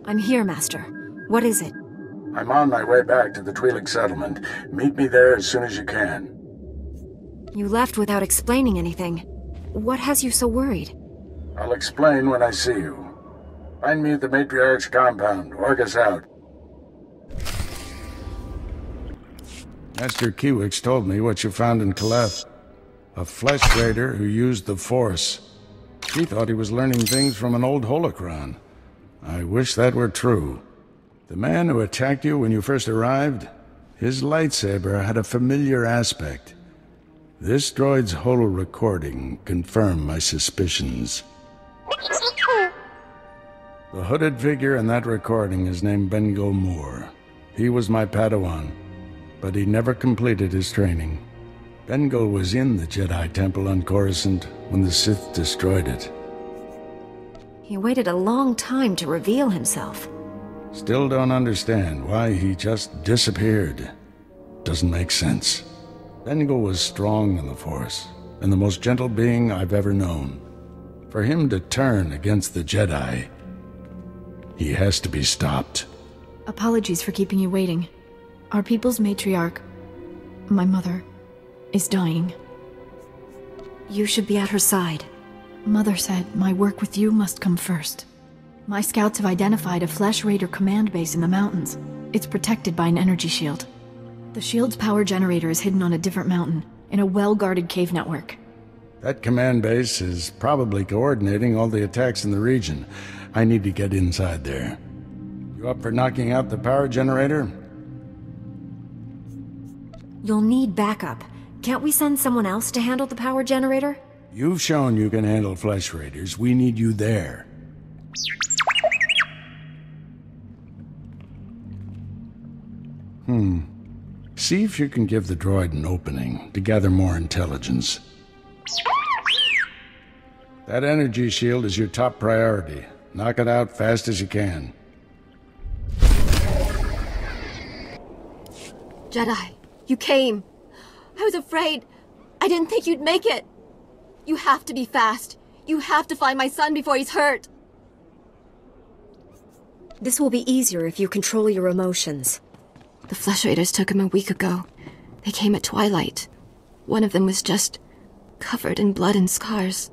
I'm here, Master. What is it? I'm on my way back to the Twi'lek settlement. Meet me there as soon as you can. You left without explaining anything. What has you so worried? I'll explain when I see you. Find me at the Matriarch's compound. Orgus out. Master Kiwix told me what you found in Caleth. A flesh raider who used the Force. He thought he was learning things from an old holocron. I wish that were true. The man who attacked you when you first arrived, his lightsaber had a familiar aspect. This droid's holo recording confirmed my suspicions. The hooded figure in that recording is named Bengo Moore. He was my Padawan, but he never completed his training. Bengal was in the Jedi Temple on Coruscant when the Sith destroyed it. He waited a long time to reveal himself. Still don't understand why he just disappeared. Doesn't make sense. Bengal was strong in the Force, and the most gentle being I've ever known. For him to turn against the Jedi, he has to be stopped. Apologies for keeping you waiting. Our people's matriarch, my mother, is dying. You should be at her side. Mother said my work with you must come first. My scouts have identified a Flesh Raider command base in the mountains. It's protected by an energy shield. The shield's power generator is hidden on a different mountain, in a well-guarded cave network. That command base is probably coordinating all the attacks in the region. I need to get inside there. You up for knocking out the power generator? You'll need backup. Can't we send someone else to handle the power generator? You've shown you can handle Flesh Raiders. We need you there. See if you can give the droid an opening to gather more intelligence. That energy shield is your top priority. Knock it out fast as you can. Jedi, you came. I was afraid. I didn't think you'd make it. You have to be fast. You have to find my son before he's hurt. This will be easier if you control your emotions. The Flesh Raiders took him a week ago. They came at twilight. One of them was just covered in blood and scars.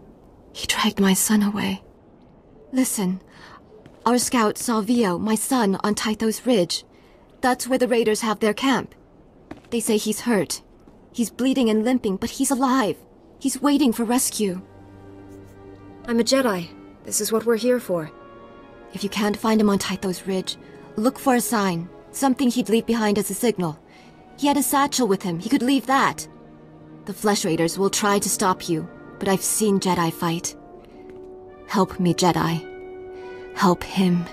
He dragged my son away. Listen, our scout saw Vio, my son, on Tython's Ridge. That's where the Raiders have their camp. They say he's hurt. He's bleeding and limping, but he's alive. He's waiting for rescue. I'm a Jedi. This is what we're here for. If you can't find him on Tython's Ridge, look for a sign. Something he'd leave behind as a signal. He had a satchel with him. He could leave that. The Flesh Raiders will try to stop you, but I've seen Jedi fight. Help me, Jedi. Help him.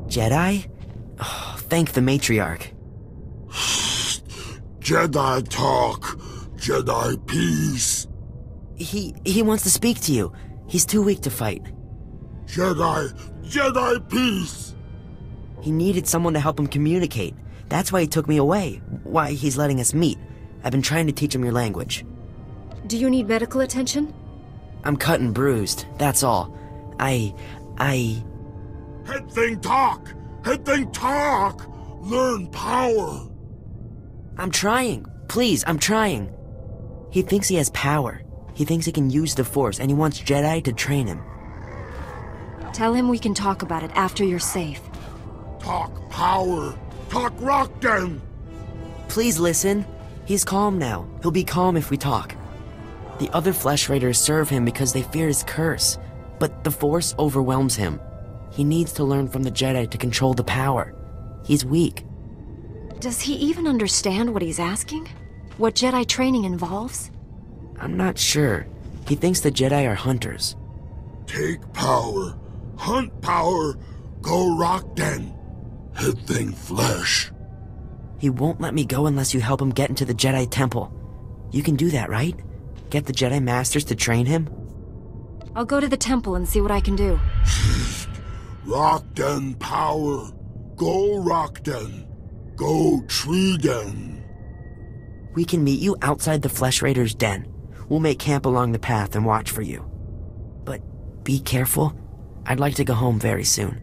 Jedi? Oh, thank the matriarch. Jedi talk. Jedi peace. He wants to speak to you. He's too weak to fight. Jedi peace! He needed someone to help him communicate. That's why he took me away. Why he's letting us meet. I've been trying to teach him your language. Do you need medical attention? I'm cut and bruised, that's all. I... Head thing talk! Head thing talk! Learn power! I'm trying. Please, I'm trying. He thinks he has power. He thinks he can use the Force, and he wants Jedi to train him. Tell him we can talk about it after you're safe. Talk power! Talk Rockden! Please listen. He's calm now. He'll be calm if we talk. The other Flesh Raiders serve him because they fear his curse. But the Force overwhelms him. He needs to learn from the Jedi to control the power. He's weak. Does he even understand what he's asking? What Jedi training involves? I'm not sure. He thinks the Jedi are hunters. Take power. Hunt power. Go Rockden. Head thing flesh. He won't let me go unless you help him get into the Jedi Temple. You can do that, right? Get the Jedi Masters to train him? I'll go to the temple and see what I can do. Rockden power. Go Rockden. Go Treeden. We can meet you outside the Flesh Raiders' den. We'll make camp along the path and watch for you. be careful. I'd like to go home very soon.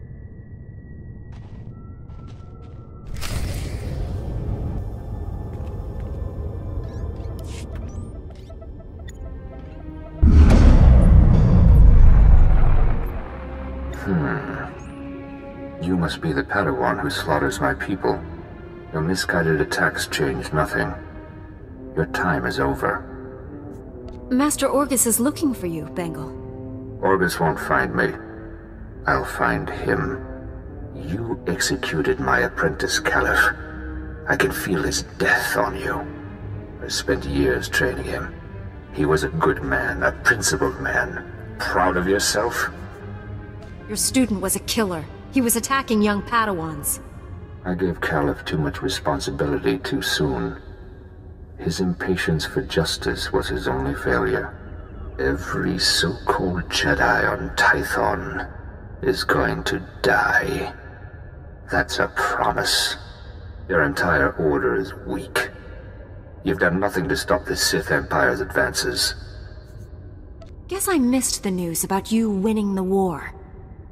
You must be the Padawan who slaughters my people. Your misguided attacks changed nothing. Your time is over. Master Orgus is looking for you, Bengal. Orgus won't find me. I'll find him. You executed my apprentice, Caliph. I can feel his death on you. I spent years training him. He was a good man, a principled man. Proud of yourself? Your student was a killer. He was attacking young Padawans. I gave Caliph too much responsibility too soon. His impatience for justice was his only failure. Every so-called Jedi on Tython is going to die. That's a promise. Your entire order is weak. You've done nothing to stop the Sith Empire's advances. Guess I missed the news about you winning the war.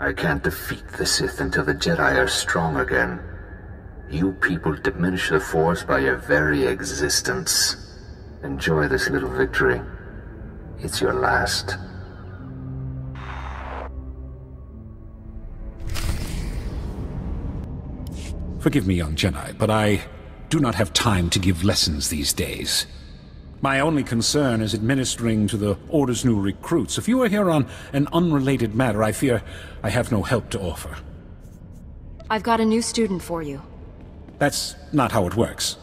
I can't defeat the Sith until the Jedi are strong again. You people diminish the Force by your very existence. Enjoy this little victory. It's your last. Forgive me, young Jedi, but I do not have time to give lessons these days. My only concern is administering to the Order's new recruits. If you are here on an unrelated matter, I fear I have no help to offer. I've got a new student for you. That's not how it works.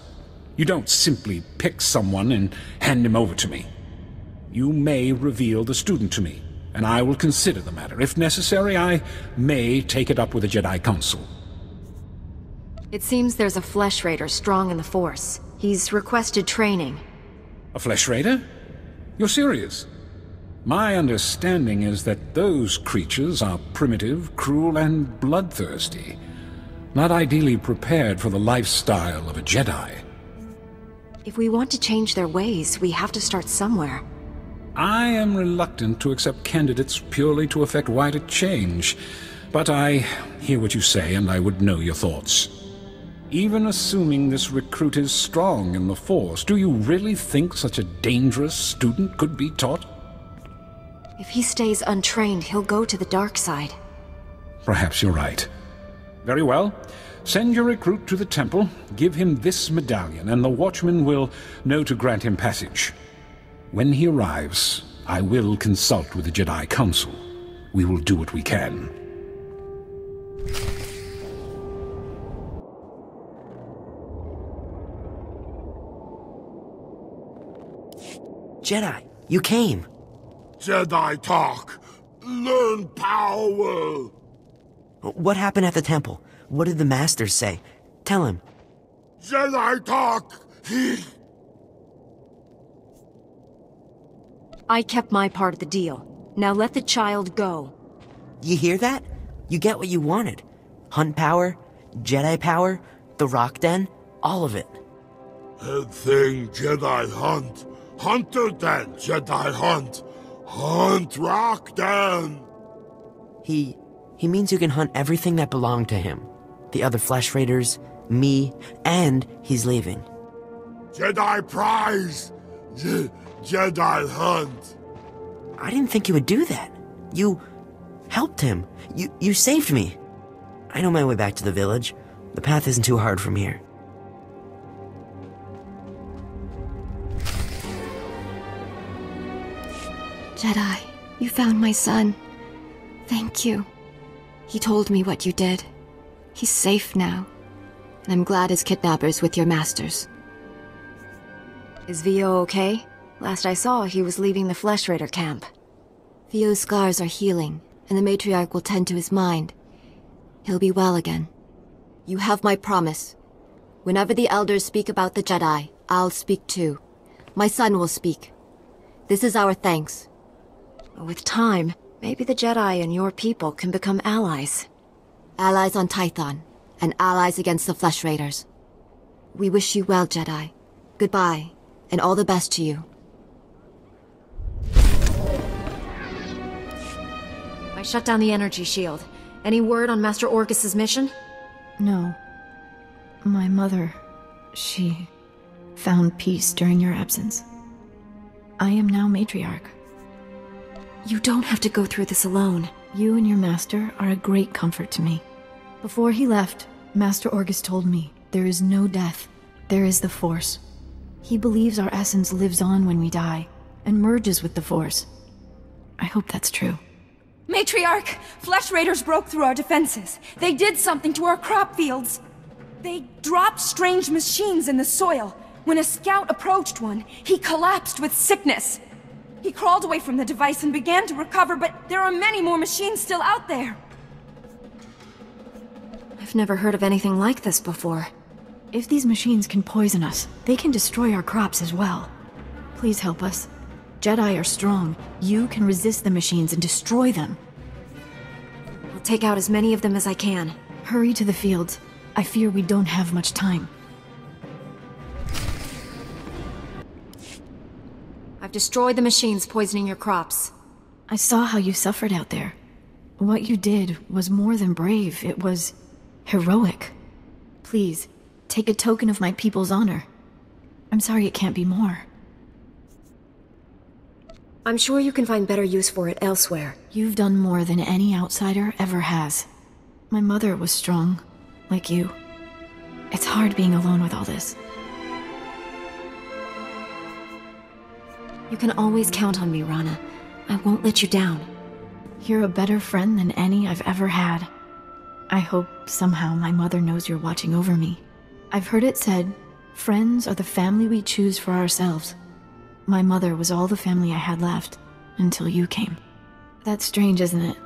You don't simply pick someone and hand him over to me. You may reveal the student to me, and I will consider the matter. If necessary, I may take it up with the Jedi Council. It seems there's a Flesh Raider strong in the Force. He's requested training. A Flesh Raider? You're serious? My understanding is that those creatures are primitive, cruel, and bloodthirsty. Not ideally prepared for the lifestyle of a Jedi. If we want to change their ways, we have to start somewhere. I am reluctant to accept candidates purely to effect wider change, but I hear what you say, and I would know your thoughts. Even assuming this recruit is strong in the Force, do you really think such a dangerous student could be taught? If he stays untrained, he'll go to the dark side. Perhaps you're right. Very well. Send your recruit to the temple, give him this medallion, and the Watchman will know to grant him passage. When he arrives, I will consult with the Jedi Council. We will do what we can. Jedi, you came. Jedi talk. Learn power. What happened at the temple? What did the Masters say? Tell him. Jedi talk. I kept my part of the deal. Now let the child go. You hear that? You get what you wanted. Hunt power, Jedi power, the Rock Den, all of it. Head thing Jedi hunt. Hunter Den Jedi hunt. Hunt Rock Den. He means you can hunt everything that belonged to him. The other Flesh Raiders, me, and he's leaving. Jedi prize. Jedi hunt. I didn't think you would do that. You helped him. You saved me. I know my way back to the village. The path isn't too hard from here. Jedi, you found my son. Thank you. He told me what you did. He's safe now. And I'm glad his kidnapper's with your masters. Is Vio okay? Last I saw, he was leaving the Flesh Raider camp. Theo's scars are healing, and the matriarch will tend to his mind. He'll be well again. You have my promise. Whenever the elders speak about the Jedi, I'll speak too. My son will speak. This is our thanks. With time, maybe the Jedi and your people can become allies. Allies on Tython, and allies against the Flesh Raiders. We wish you well, Jedi. Goodbye, and all the best to you. I shut down the energy shield. Any word on Master Orgus's mission? No. My mother, she found peace during your absence. I am now matriarch. You don't have to go through this alone. You and your master are a great comfort to me. Before he left, Master Orgus told me there is no death. There is the Force. He believes our essence lives on when we die, and merges with the Force. I hope that's true. Matriarch! Flesh Raiders broke through our defenses. They did something to our crop fields. They dropped strange machines in the soil. When a scout approached one, he collapsed with sickness. He crawled away from the device and began to recover, but there are many more machines still out there. I've never heard of anything like this before. If these machines can poison us, they can destroy our crops as well. Please help us. Jedi are strong. You can resist the machines and destroy them. I'll take out as many of them as I can. Hurry to the fields. I fear we don't have much time. I've destroyed the machines poisoning your crops. I saw how you suffered out there. What you did was more than brave. It was heroic. Please, take a token of my people's honor. I'm sorry it can't be more. I'm sure you can find better use for it elsewhere. You've done more than any outsider ever has. My mother was strong, like you. It's hard being alone with all this. You can always count on me, Ranna. I won't let you down. You're a better friend than any I've ever had. I hope somehow my mother knows you're watching over me. I've heard it said, friends are the family we choose for ourselves. My mother was all the family I had left, until you came. That's strange, isn't it?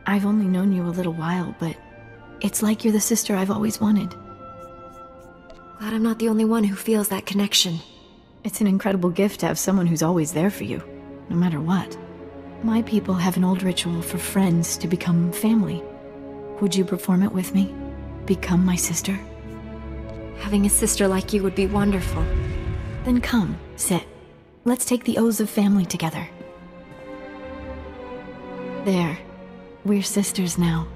I've only known you a little while, but it's like you're the sister I've always wanted. Glad I'm not the only one who feels that connection. It's an incredible gift to have someone who's always there for you, no matter what. My people have an old ritual for friends to become family. Would you perform it with me? Become my sister? Having a sister like you would be wonderful. Then come, sit. Let's take the oaths of family together. There. We're sisters now.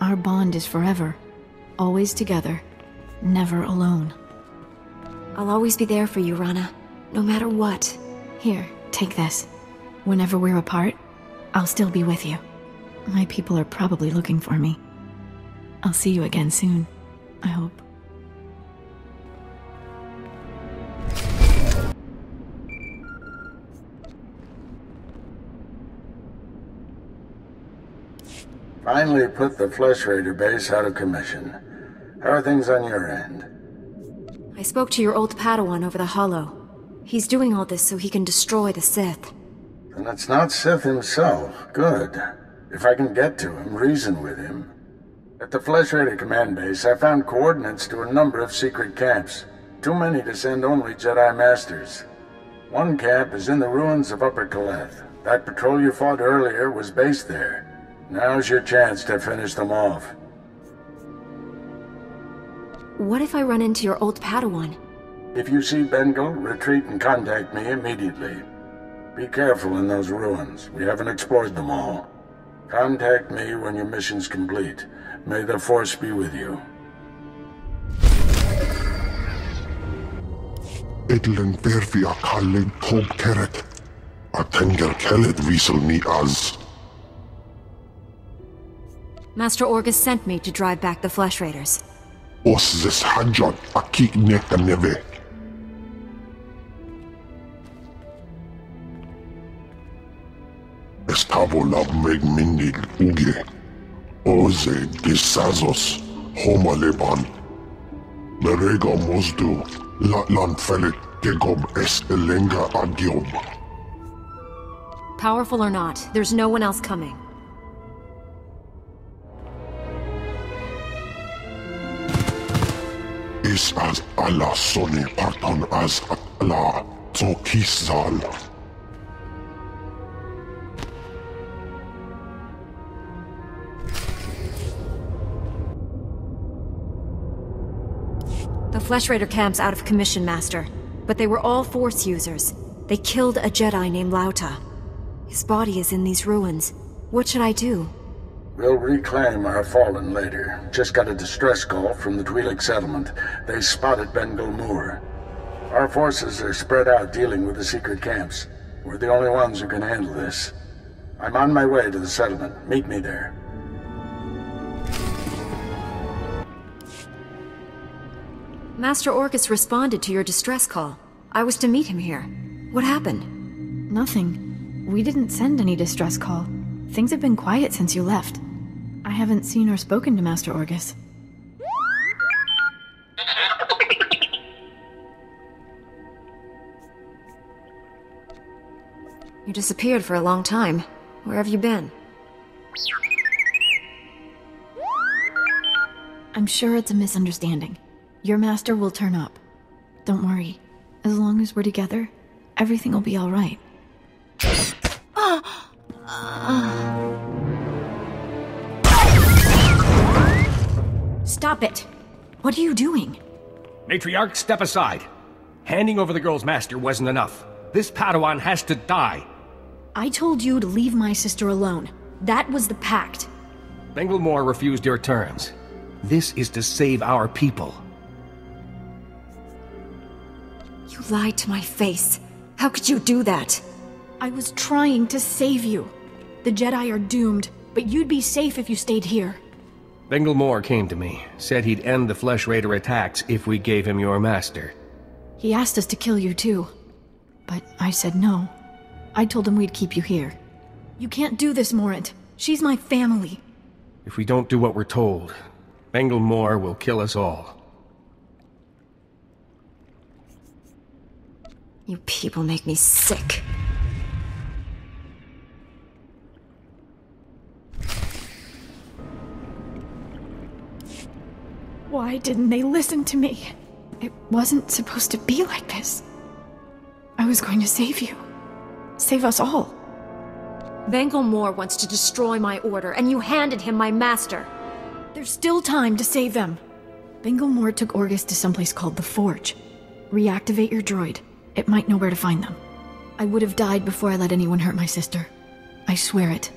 Our bond is forever. Always together. Never alone. I'll always be there for you, Ranna. No matter what. Here, take this. Whenever we're apart, I'll still be with you. My people are probably looking for me. I'll see you again soon, I hope. Finally put the Flesh Raider base out of commission. How are things on your end? I spoke to your old Padawan over the Hollow. He's doing all this so he can destroy the Sith. And it's not Sith himself. Good. If I can get to him, reason with him. At the Flesh Raider command base, I found coordinates to a number of secret camps. Too many to send only Jedi Masters. One camp is in the ruins of Upper Kaleth. That patrol you fought earlier was based there. Now's your chance to finish them off. What if I run into your old Padawan? If you see Bengal, retreat and contact me immediately. Be careful in those ruins. We haven't explored them all. Contact me when your mission's complete. May the Force be with you. Edlen verfi a kallig tog keret. A tenger kellet wiesel ni az. Master Orgus sent me to drive back the Flesh Raiders. Os zes hajjot a kik neka neve. Estavo lab meg mindig uge. Oze gisazos homa leban. Merega mozdu latlan felet gegob es elenga agiob. Powerful or not, there's no one else coming. Is as Allah sone parton as Allah zokizal. The Flesh Raider camp's out of commission, Master. But they were all Force users. They killed a Jedi named Lauta. His body is in these ruins. What should I do? We'll reclaim our fallen later. Just got a distress call from the Twi'lek settlement. They spotted Bengal Moor. Our forces are spread out dealing with the secret camps. We're the only ones who can handle this. I'm on my way to the settlement. Meet me there. Master Orgus responded to your distress call. I was to meet him here. What happened? Nothing. We didn't send any distress call. Things have been quiet since you left. I haven't seen or spoken to Master Orgus. You disappeared for a long time. Where have you been? I'm sure it's a misunderstanding. Your master will turn up. Don't worry. As long as we're together, everything will be all right. Stop it! What are you doing? Matriarch, step aside. Handing over the girl's master wasn't enough. This Padawan has to die. I told you to leave my sister alone. That was the pact. Bengal Moor refused your terms. This is to save our people. You lied to my face. How could you do that? I was trying to save you. The Jedi are doomed, but you'd be safe if you stayed here. Bengal Moor came to me, said he'd end the Flesh Raider attacks if we gave him your master. He asked us to kill you too, but I said no. I told him we'd keep you here. You can't do this, Morant. She's my family. If we don't do what we're told, Bengal Moor will kill us all. You people make me sick. Why didn't they listen to me? It wasn't supposed to be like this. I was going to save you. Save us all. Bengal Moor wants to destroy my order, and you handed him my master. There's still time to save them. Bengal Moor took Orgus to someplace called the Forge. Reactivate your droid. It might know where to find them. I would have died before I let anyone hurt my sister. I swear it.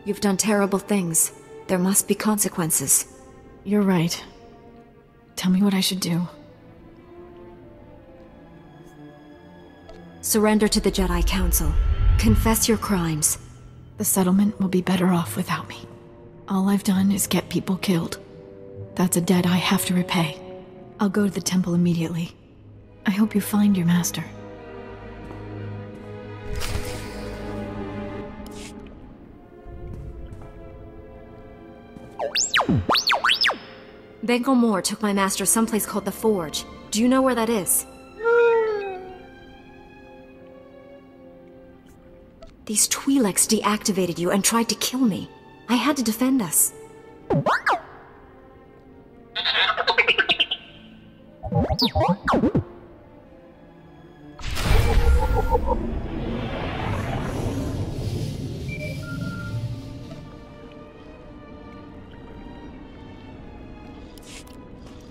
You've done terrible things. There must be consequences. You're right. Tell me what I should do. Surrender to the Jedi Council. Confess your crimes. The settlement will be better off without me. All I've done is get people killed. That's a debt I have to repay. I'll go to the temple immediately. I hope you find your master. Bengal Moor took my master someplace called the Forge. Do you know where that is? These Twi'leks deactivated you and tried to kill me. I had to defend us.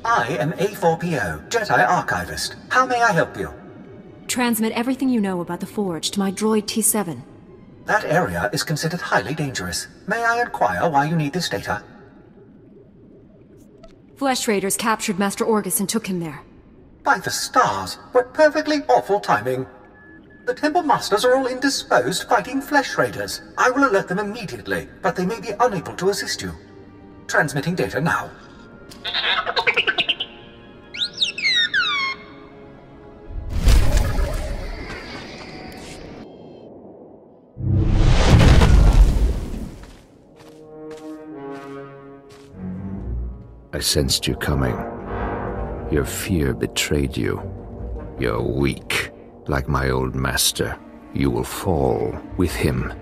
I am A4PO, Jedi Archivist. How may I help you? Transmit everything you know about the Forge to my droid T7. That area is considered highly dangerous. May I inquire why you need this data? Flesh Raiders captured Master Orgus and took him there. By the stars, what perfectly awful timing. The Temple Masters are all indisposed fighting Flesh Raiders. I will alert them immediately, but they may be unable to assist you. Transmitting data now. I sensed you coming. Your fear betrayed you. You're weak, like my old master. You will fall with him.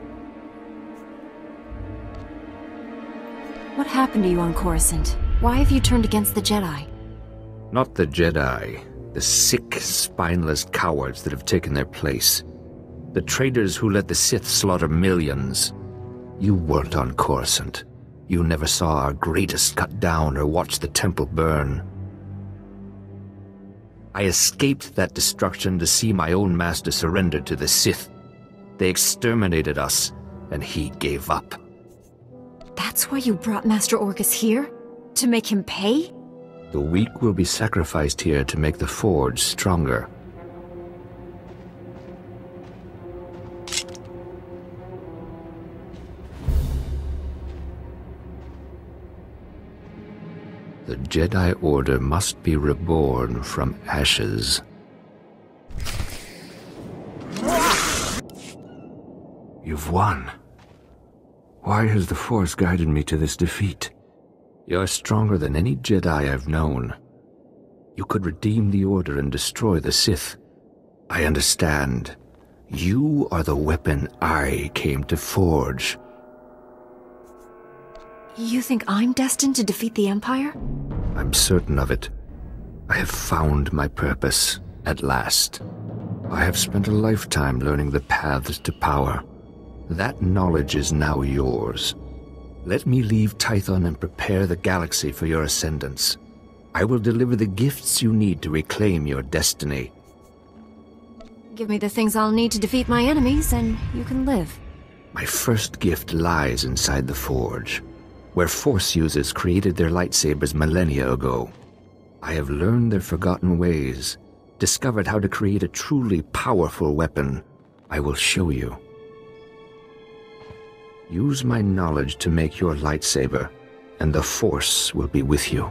What happened to you on Coruscant? Why have you turned against the Jedi? Not the Jedi. The sick, spineless cowards that have taken their place. The traitors who let the Sith slaughter millions. You weren't on Coruscant. You never saw our greatest cut down or watched the temple burn. I escaped that destruction to see my own master surrender to the Sith. They exterminated us, and he gave up. That's why you brought Master Orgus here? To make him pay? The weak will be sacrificed here to make the Forge stronger. The Jedi Order must be reborn from ashes. You've won. Why has the Force guided me to this defeat? You're stronger than any Jedi I've known. You could redeem the Order and destroy the Sith. I understand. You are the weapon I came to forge. You think I'm destined to defeat the Empire? I'm certain of it. I have found my purpose, at last. I have spent a lifetime learning the paths to power. That knowledge is now yours. Let me leave Tython and prepare the galaxy for your ascendance. I will deliver the gifts you need to reclaim your destiny. Give me the things I'll need to defeat my enemies, and you can live. My first gift lies inside the Forge, where Force users created their lightsabers millennia ago. I have learned their forgotten ways, discovered how to create a truly powerful weapon. I will show you. Use my knowledge to make your lightsaber, and the Force will be with you.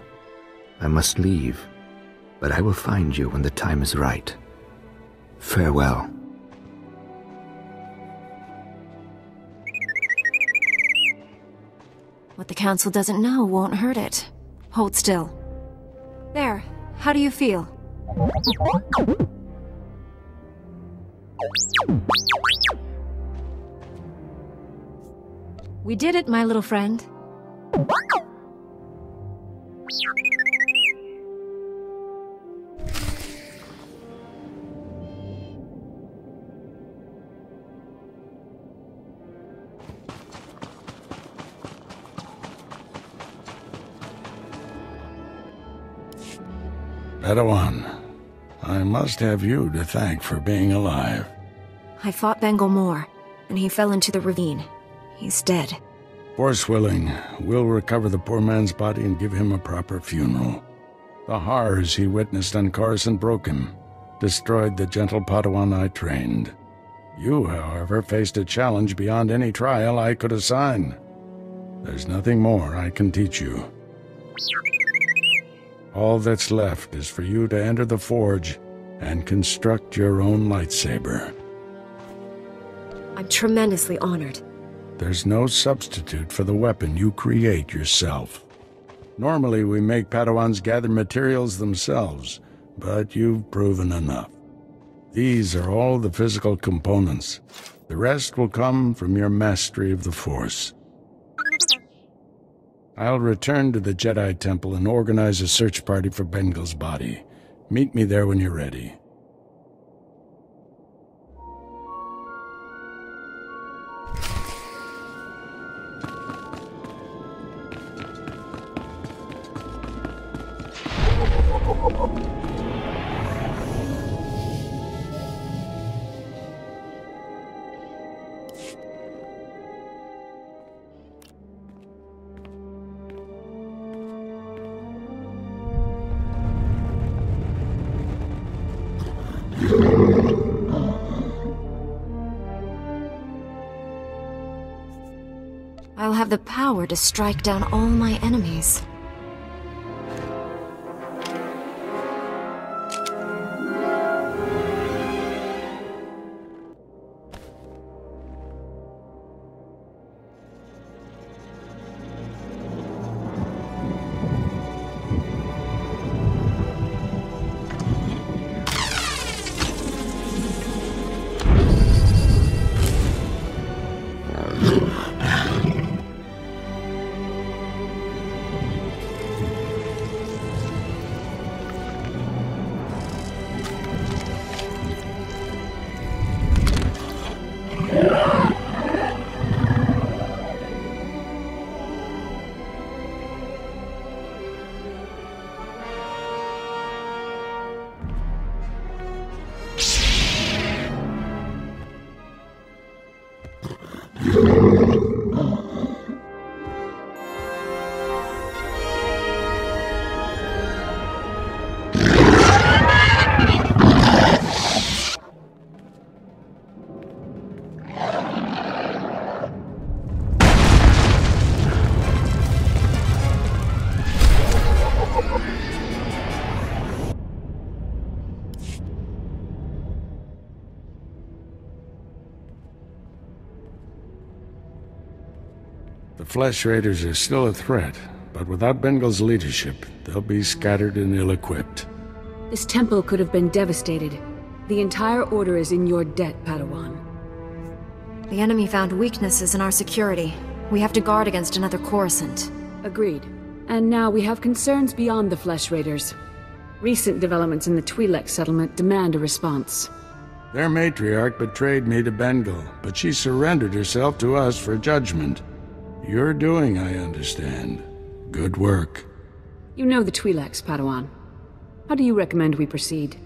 I must leave, but I will find you when the time is right. Farewell. What the Council doesn't know won't hurt it. Hold still. There. How do you feel? We did it, my little friend. Padawan, I must have you to thank for being alive. I fought Bengal Moore, and he fell into the ravine. He's dead. Force willing, we'll recover the poor man's body and give him a proper funeral. The horrors he witnessed on Coruscant broke him, destroyed the gentle Padawan I trained. You, however, faced a challenge beyond any trial I could assign. There's nothing more I can teach you. All that's left is for you to enter the Forge and construct your own lightsaber. I'm tremendously honored. There's no substitute for the weapon you create yourself. Normally, we make Padawans gather materials themselves, but you've proven enough. These are all the physical components. The rest will come from your mastery of the Force. I'll return to the Jedi Temple and organize a search party for Bengal's body. Meet me there when you're ready. I'll have the power to strike down all my enemies. The Flesh Raiders are still a threat, but without Bengal's leadership, they'll be scattered and ill-equipped. This temple could have been devastated. The entire Order is in your debt, Padawan. The enemy found weaknesses in our security. We have to guard against another Coruscant. Agreed. And now we have concerns beyond the Flesh Raiders. Recent developments in the Twi'lek settlement demand a response. Their matriarch betrayed me to Bengal, but she surrendered herself to us for judgment. You're doing, I understand. Good work. You know the Twi'leks, Padawan. How do you recommend we proceed?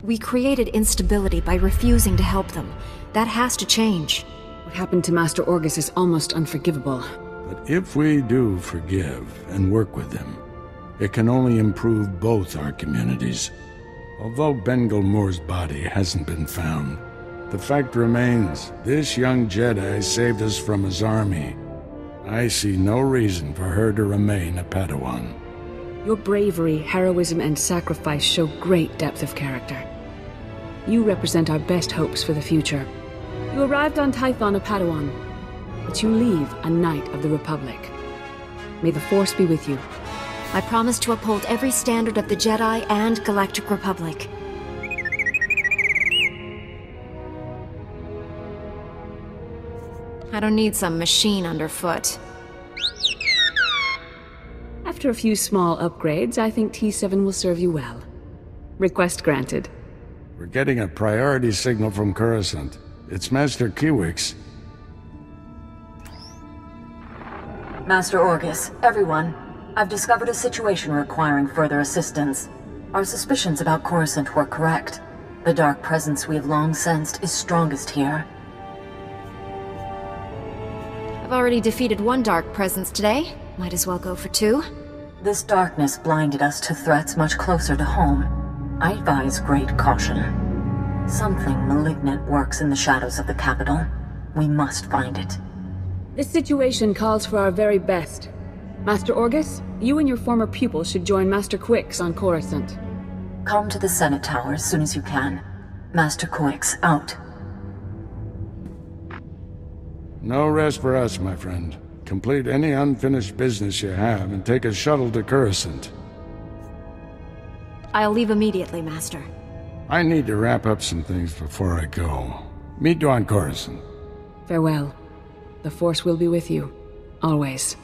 We created instability by refusing to help them. That has to change. What happened to Master Orgus is almost unforgivable. But if we do forgive and work with them, it can only improve both our communities. Although Bengal Moore's body hasn't been found, the fact remains, this young Jedi saved us from his army. I see no reason for her to remain a Padawan. Your bravery, heroism, and sacrifice show great depth of character. You represent our best hopes for the future. You arrived on Tython a Padawan, but you leave a Knight of the Republic. May the Force be with you. I promise to uphold every standard of the Jedi and Galactic Republic. I don't need some machine underfoot. After a few small upgrades, I think T7 will serve you well. Request granted. We're getting a priority signal from Coruscant. It's Master Kiwix. Master Orgus, everyone. I've discovered a situation requiring further assistance. Our suspicions about Coruscant were correct. The dark presence we have long sensed is strongest here. I've already defeated one dark presence today. Might as well go for two. This darkness blinded us to threats much closer to home. I advise great caution. Something malignant works in the shadows of the capital. We must find it. This situation calls for our very best. Master Orgus, you and your former pupil should join Master Quix on Coruscant. Come to the Senate Tower as soon as you can. Master Quix, out. No rest for us, my friend. Complete any unfinished business you have and take a shuttle to Coruscant. I'll leave immediately, Master. I need to wrap up some things before I go. Meet you on Coruscant. Farewell. The Force will be with you. Always.